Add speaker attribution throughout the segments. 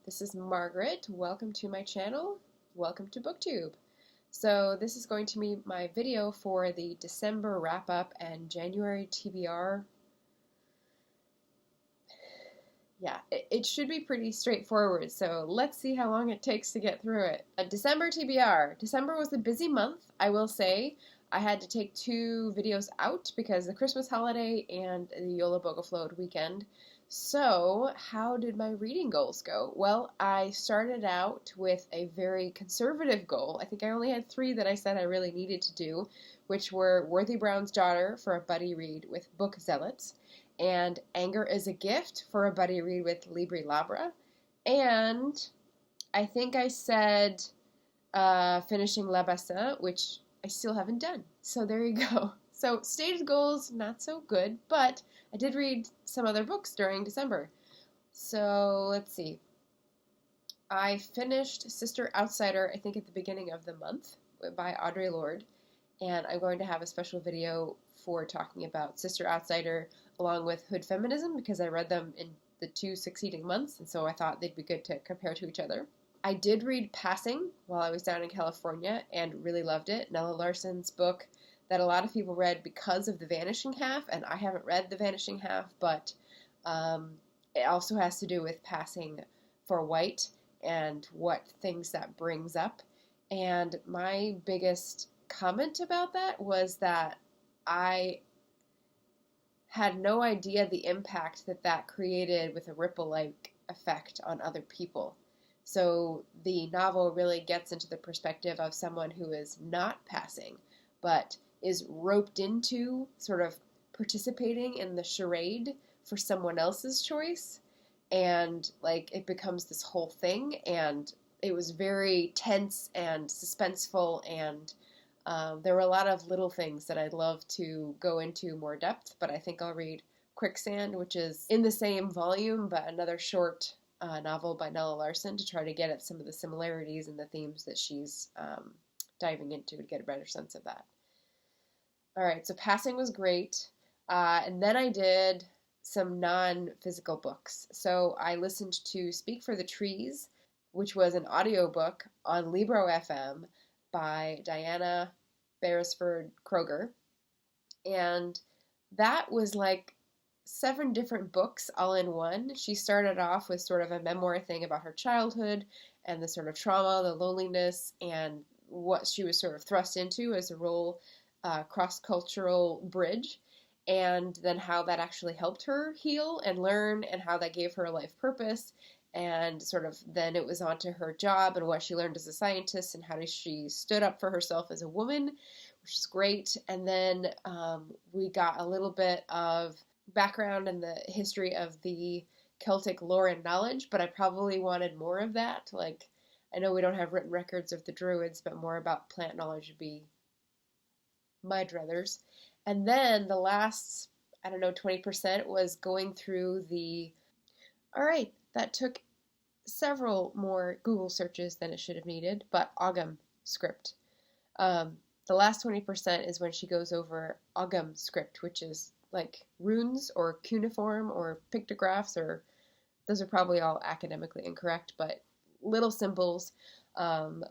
Speaker 1: This is Margaret. Welcome to my channel. Welcome to BookTube. So this is going to be my video for the December wrap-up and January TBR. Yeah, it should be pretty straightforward, so let's see how long it takes to get through it. December TBR. December was a busy month, I will say. I had to take 2 videos out because the Christmas holiday and the Yola Bogaflode weekend. So, how did my reading goals go? Well, I started out with a very conservative goal. I think I only had 3 that I said I really needed to do, which were Worthy Brown's Daughter for a buddy read with Book Zealots, and Anger is a Gift for a buddy read with Libri Labra, and I think I said finishing La Bassin, which I still haven't done. So there you go. So stated goals, not so good, but I did read some other books during December. So let's see. I finished Sister Outsider, I think at the beginning of the month, by Audre Lorde, and I'm going to have a special video for talking about Sister Outsider along with Hood Feminism because I read them in the 2 succeeding months, and so I thought they'd be good to compare to each other. I did read Passing while I was down in California and really loved it. Nella Larsen's book that a lot of people read because of The Vanishing Half, and I haven't read The Vanishing Half, but it also has to do with passing for white and what things that brings up. And my biggest comment about that was that I had no idea the impact that created with a ripple-like effect on other people. So the novel really gets into the perspective of someone who is not passing, but is roped into sort of participating in the charade for someone else's choice. And like it becomes this whole thing, and it was very tense and suspenseful, and there were a lot of little things that I'd love to go into more depth, but I think I'll read Quicksand, which is in the same volume, but another short novel by Nella Larsen to try to get at some of the similarities and the themes that she's diving into to get a better sense of that. All right, so Passing was great. And then I did some non-physical books. So I listened to Speak for the Trees, which was an audiobook on Libro FM by Diana Beresford Kroger. And that was like 7 different books all in one. She started off with sort of a memoir thing about her childhood and the sort of trauma, the loneliness, and what she was sort of thrust into as a role cross-cultural bridge, and then how that actually helped her heal and learn, and how that gave her a life purpose, and sort of then it was on to her job and what she learned as a scientist and how she stood up for herself as a woman, which is great. And then we got a little bit of background in the history of the Celtic lore and knowledge, but I probably wanted more of that. Like, I know we don't have written records of the Druids, but more about plant knowledge would be my druthers. And then the last, 20% was going through all right, that took several more Google searches than it should have needed, but Ogum Script. The last 20% is when she goes over Ogum Script, which is like runes or cuneiform or pictographs, or those are probably all academically incorrect, but little symbols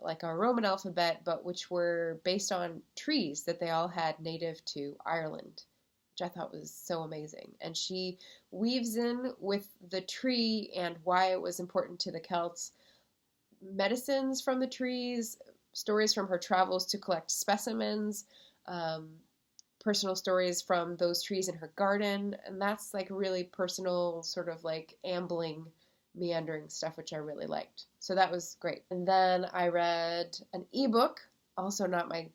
Speaker 1: like our Roman alphabet, but which were based on trees that they all had native to Ireland, which I thought was so amazing. And she weaves in with the tree and why it was important to the Celts, medicines from the trees, stories from her travels to collect specimens, personal stories from those trees in her garden, and that's like really personal, sort of like ambling, meandering stuff, which I really liked. So that was great. And then I read an ebook, also not my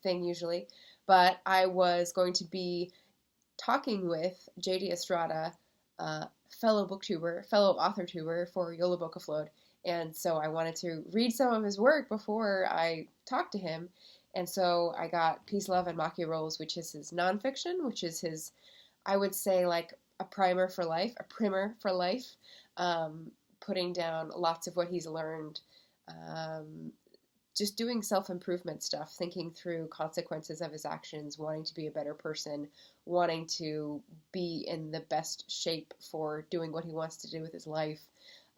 Speaker 1: thing usually, but I was going to be talking with JD Estrada, fellow author tuber for Yola Bogaflode, and so I wanted to read some of his work before I talked to him. And so I got Peace, Love, and Maki Rolls, which is his nonfiction, which is his, I would say, like a primer for life, putting down lots of what he's learned, just doing self-improvement stuff, thinking through consequences of his actions, wanting to be a better person, wanting to be in the best shape for doing what he wants to do with his life,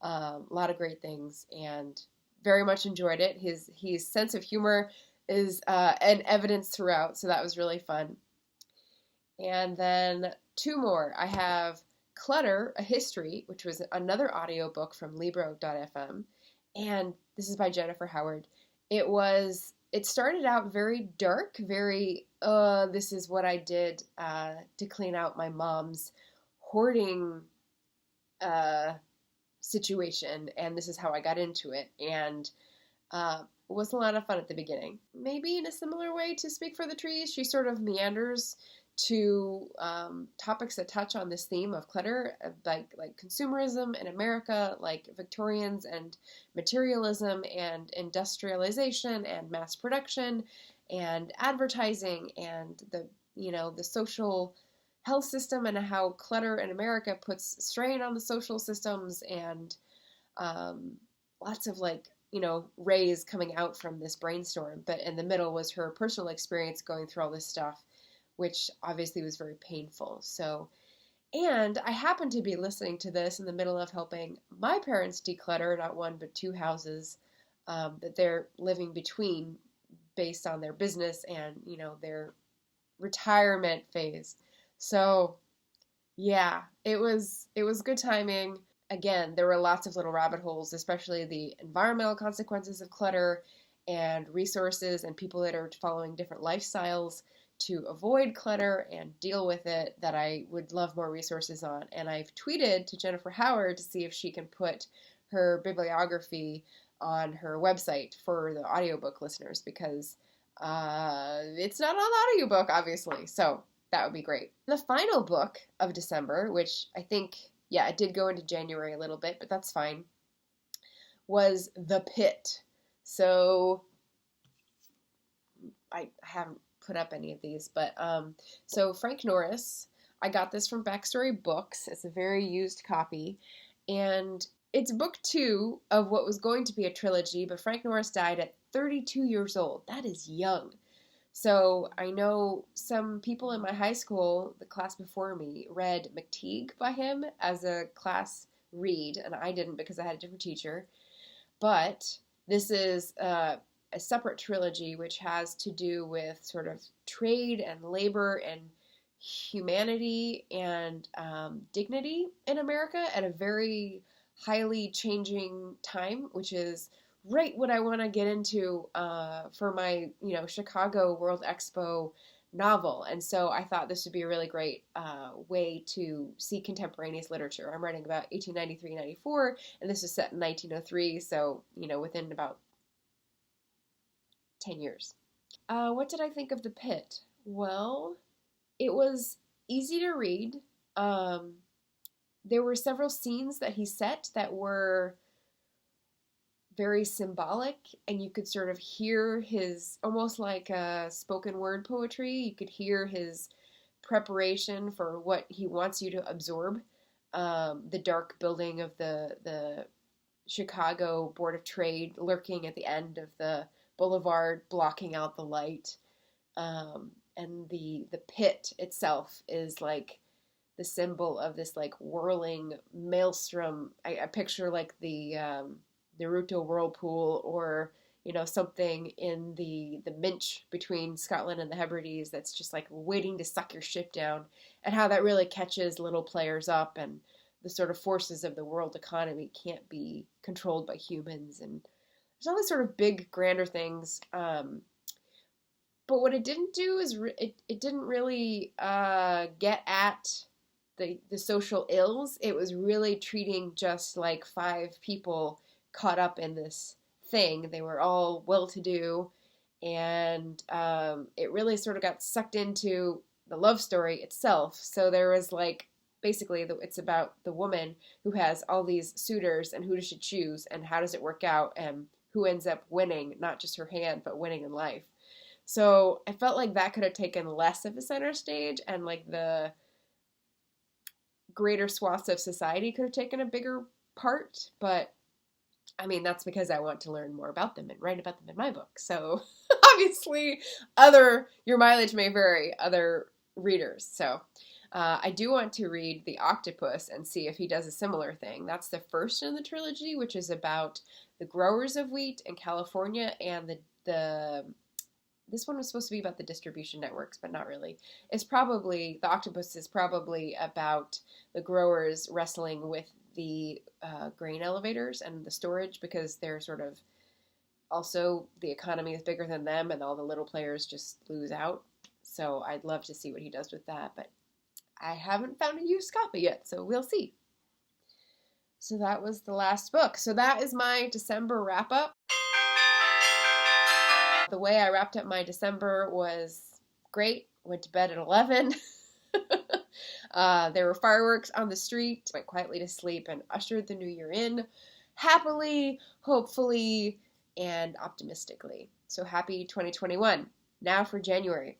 Speaker 1: A lot of great things, and very much enjoyed it. His sense of humor is an evidence throughout, so that was really fun. And then two more. I have Clutter, A History, which was another audiobook from Libro.fm. And this is by Jennifer Howard. It started out very dark, very, this is what I did to clean out my mom's hoarding situation, and this is how I got into it. And it was a lot of fun at the beginning. Maybe in a similar way to Speak for the Trees, she sort of meanders to topics that touch on this theme of clutter, like consumerism in America, like Victorians and materialism and industrialization and mass production and advertising and the social health system and how clutter in America puts strain on the social systems, and lots of rays coming out from this brainstorm. But in the middle was her personal experience going through all this stuff, which obviously was very painful. So, and I happened to be listening to this in the middle of helping my parents declutter not one but two houses that they're living between based on their business and, their retirement phase. So, yeah, it was good timing. Again, there were lots of little rabbit holes, especially the environmental consequences of clutter and resources and people that are following different lifestyles to avoid clutter and deal with it, that I would love more resources on. And I've tweeted to Jennifer Howard to see if she can put her bibliography on her website for the audiobook listeners, because it's not on audiobook, obviously. So that would be great. The final book of December, which I think, it did go into January a little bit, but that's fine, was The Pit. So I haven't put up any of these, but so Frank Norris, I got this from Backstory Books. It's a very used copy, and it's book 2 of what was going to be a trilogy, but Frank Norris died at 32 years old. That is young. So I know some people in my high school, the class before me, read McTeague by him as a class read, and I didn't because I had a different teacher. But this is a separate trilogy which has to do with sort of trade and labor and humanity and dignity in America at a very highly changing time, which is right what I want to get into for my, Chicago World Expo novel. And so I thought this would be a really great way to see contemporaneous literature. I'm writing about 1893-94, and this is set in 1903, so, within about 10 years. What did I think of The Pit? Well, it was easy to read. There were several scenes that he set that were very symbolic, and you could sort of hear his, almost like spoken word poetry, you could hear his preparation for what he wants you to absorb. The dark building of the Chicago Board of Trade lurking at the end of the boulevard, blocking out the light. And the pit itself is like the symbol of this like whirling maelstrom. I picture like the Naruto whirlpool, or something in the Minch between Scotland and the Hebrides that's just like waiting to suck your ship down, and how that really catches little players up, and the sort of forces of the world economy can't be controlled by humans, and there's all these sort of big, grander things. But what it didn't do is it didn't really get at the social ills. It was really treating just like 5 people caught up in this thing. They were all well-to-do, and it really sort of got sucked into the love story itself. So there was like, basically, it's about the woman who has all these suitors, and who does she choose, and how does it work out, and who ends up winning, not just her hand, but winning in life. So I felt like that could have taken less of a center stage, and like the greater swaths of society could have taken a bigger part. But I mean, that's because I want to learn more about them and write about them in my book. So obviously your mileage may vary, other readers. So I do want to read The Octopus and see if he does a similar thing. That's the first in the trilogy, which is about the growers of wheat in California, and the this one was supposed to be about the distribution networks, but not really. The Octopus is probably about the growers wrestling with the grain elevators and the storage, because they're sort of also, the economy is bigger than them and all the little players just lose out. So I'd love to see what he does with that, but I haven't found a used copy yet, so we'll see. So that was the last book. So that is my December wrap up. The way I wrapped up my December was great. Went to bed at 11. There were fireworks on the street. Went quietly to sleep and ushered the new year in happily, hopefully, and optimistically. So happy 2021. Now for January.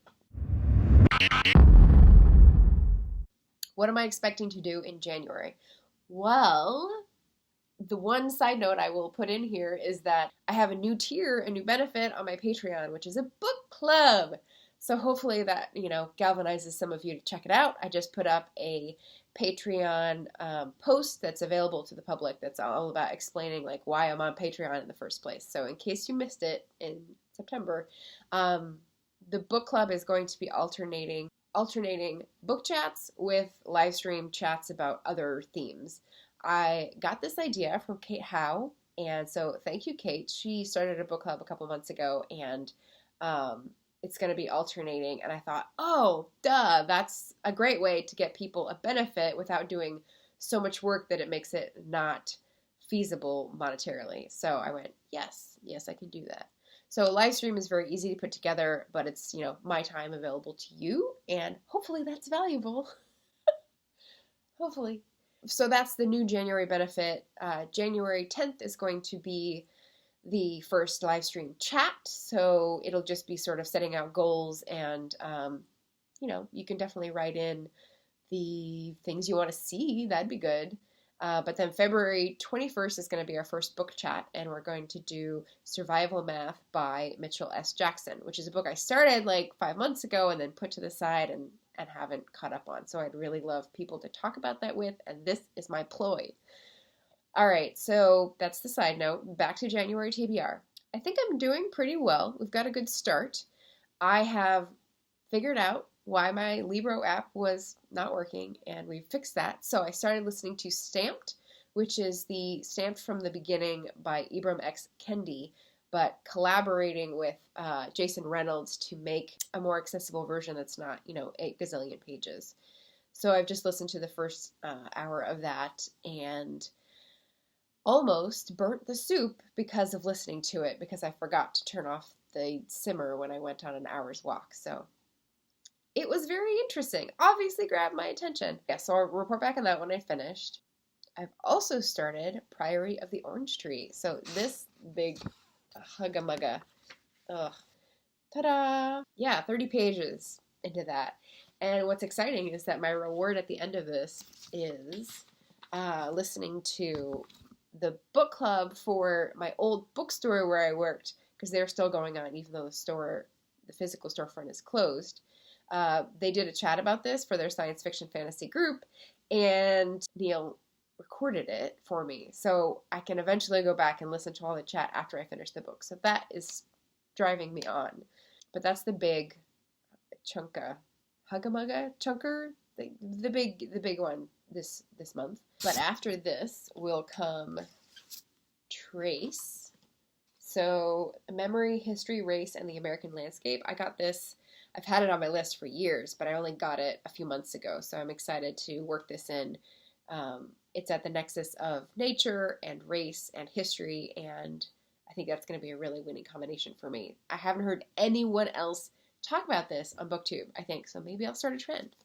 Speaker 1: What am I expecting to do in January? Well, the one side note I will put in here is that I have a new tier, a new benefit on my Patreon, which is a book club. So hopefully that, galvanizes some of you to check it out. I just put up a Patreon post that's available to the public that's all about explaining why I'm on Patreon in the first place. So in case you missed it in September, the book club is going to be alternating book chats with live stream chats about other themes. I got this idea from Kate Howe, and so thank you, Kate. She started a book club a couple months ago, and it's going to be alternating, and I thought, oh, duh, that's a great way to get people a benefit without doing so much work that it makes it not feasible monetarily. So I went, yes, I can do that. So a live stream is very easy to put together, but it's, my time available to you, and hopefully that's valuable. Hopefully. So that's the new January benefit. January 10th is going to be the first live stream chat, so it'll just be sort of setting out goals, and you can definitely write in the things you want to see. That'd be good. But then February 21st is going to be our first book chat, and we're going to do Survival Math by Mitchell S. Jackson, which is a book I started 5 months ago and then put to the side and haven't caught up on. So I'd really love people to talk about that with, and this is my ploy. All right, so that's the side note. Back to January TBR. I think I'm doing pretty well. We've got a good start. I have figured out why my Libro app was not working, and we fixed that. So I started listening to Stamped, which is the Stamped from the Beginning by Ibram X. Kendi, but collaborating with Jason Reynolds to make a more accessible version that's not, 8 gazillion pages. So I've just listened to the first hour of that and almost burnt the soup because of listening to it, because I forgot to turn off the simmer when I went on an hour's walk. So it was very interesting. Obviously grabbed my attention. Yeah, so I'll report back on that when I finished. I've also started Priory of the Orange Tree. So this big hugga-mugga. Ugh. Ta-da! Yeah, 30 pages into that. And what's exciting is that my reward at the end of this is listening to the book club for my old bookstore where I worked, because they're still going on even though the physical storefront is closed. They did a chat about this for their science fiction fantasy group, and Neil recorded it for me, so I can eventually go back and listen to all the chat after I finish the book. So that is driving me on. But that's the big hugga-mugga chunker, the big one this month. But after this will come Trace. So Memory, History, Race, and the American Landscape. I got this. I've had it on my list for years, but I only got it a few months ago, so I'm excited to work this in. It's at the nexus of nature and race and history, and I think that's going to be a really winning combination for me. I haven't heard anyone else talk about this on BookTube, I think, so maybe I'll start a trend.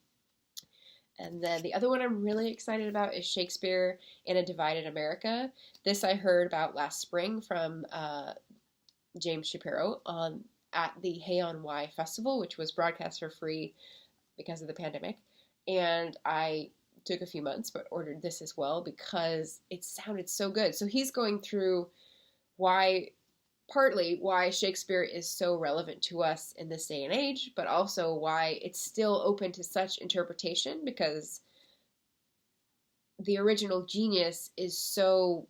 Speaker 1: And then the other one I'm really excited about is Shakespeare in a Divided America. This I heard about last spring from James Shapiro at the Hay on Wye Festival, which was broadcast for free because of the pandemic. And I took a few months, but ordered this as well because it sounded so good. So he's going through why partly why Shakespeare is so relevant to us in this day and age, but also why it's still open to such interpretation, because the original genius is so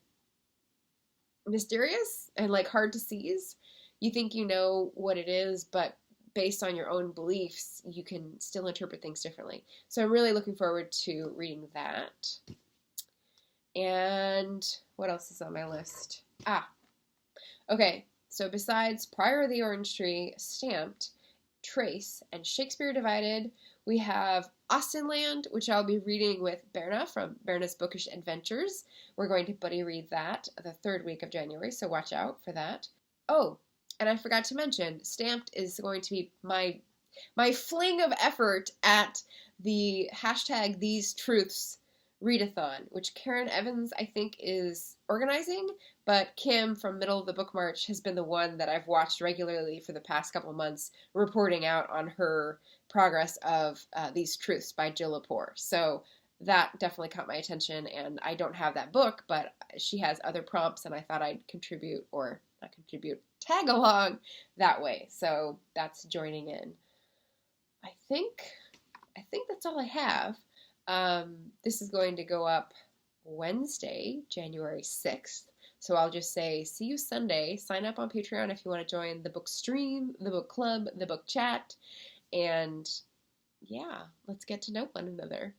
Speaker 1: mysterious and like hard to seize. You think you know what it is, but based on your own beliefs, you can still interpret things differently. So I'm really looking forward to reading that. And what else is on my list? Okay. So besides Priory the Orange Tree, Stamped, Trace, and Shakespeare Divided, we have Austenland, which I'll be reading with Berna from Berna's Bookish Adventures. We're going to buddy read that the third week of January, so watch out for that. Oh, and I forgot to mention, Stamped is going to be my fling of effort at the hashtag These Truths readathon, which Karen Evans, I think, is organizing, but Kim from Middle of the Book March has been the one that I've watched regularly for the past couple months, reporting out on her progress of These Truths by Jill Lepore. So that definitely caught my attention, and I don't have that book, but she has other prompts, and I thought I'd contribute, or not contribute, tag along that way. So that's joining in. I think that's all I have. This is going to go up Wednesday, January 6th. So I'll just say, see you Sunday. Sign up on Patreon if you want to join the book stream, the book club, the book chat. And yeah, let's get to know one another.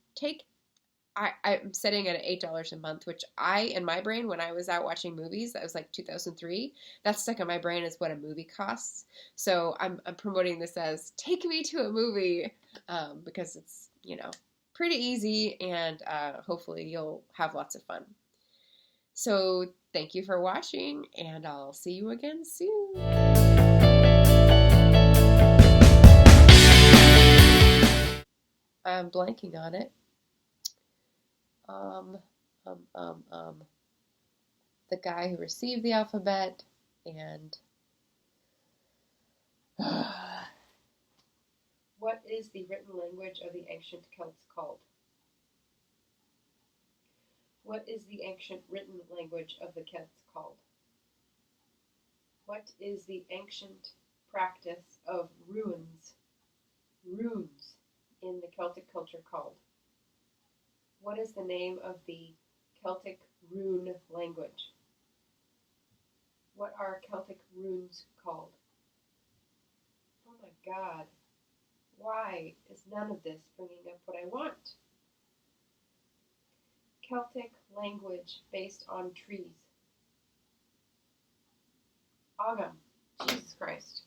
Speaker 1: I'm setting it at $8 a month, which in my brain, when I was out watching movies, that was like 2003, that stuck in my brain as what a movie costs. So I'm promoting this as take me to a movie, because it's, pretty easy, and hopefully you'll have lots of fun. So thank you for watching, and I'll see you again soon. I'm blanking on it. The guy who received the alphabet, and what is the written language of the ancient Celts called? What is the ancient written language of the Celts called? What is the ancient practice of runes in the Celtic culture called? What is the name of the Celtic rune language? What are Celtic runes called? Oh my God. Why is none of this bringing up what I want? Celtic language based on trees. Ogum. Jesus Christ.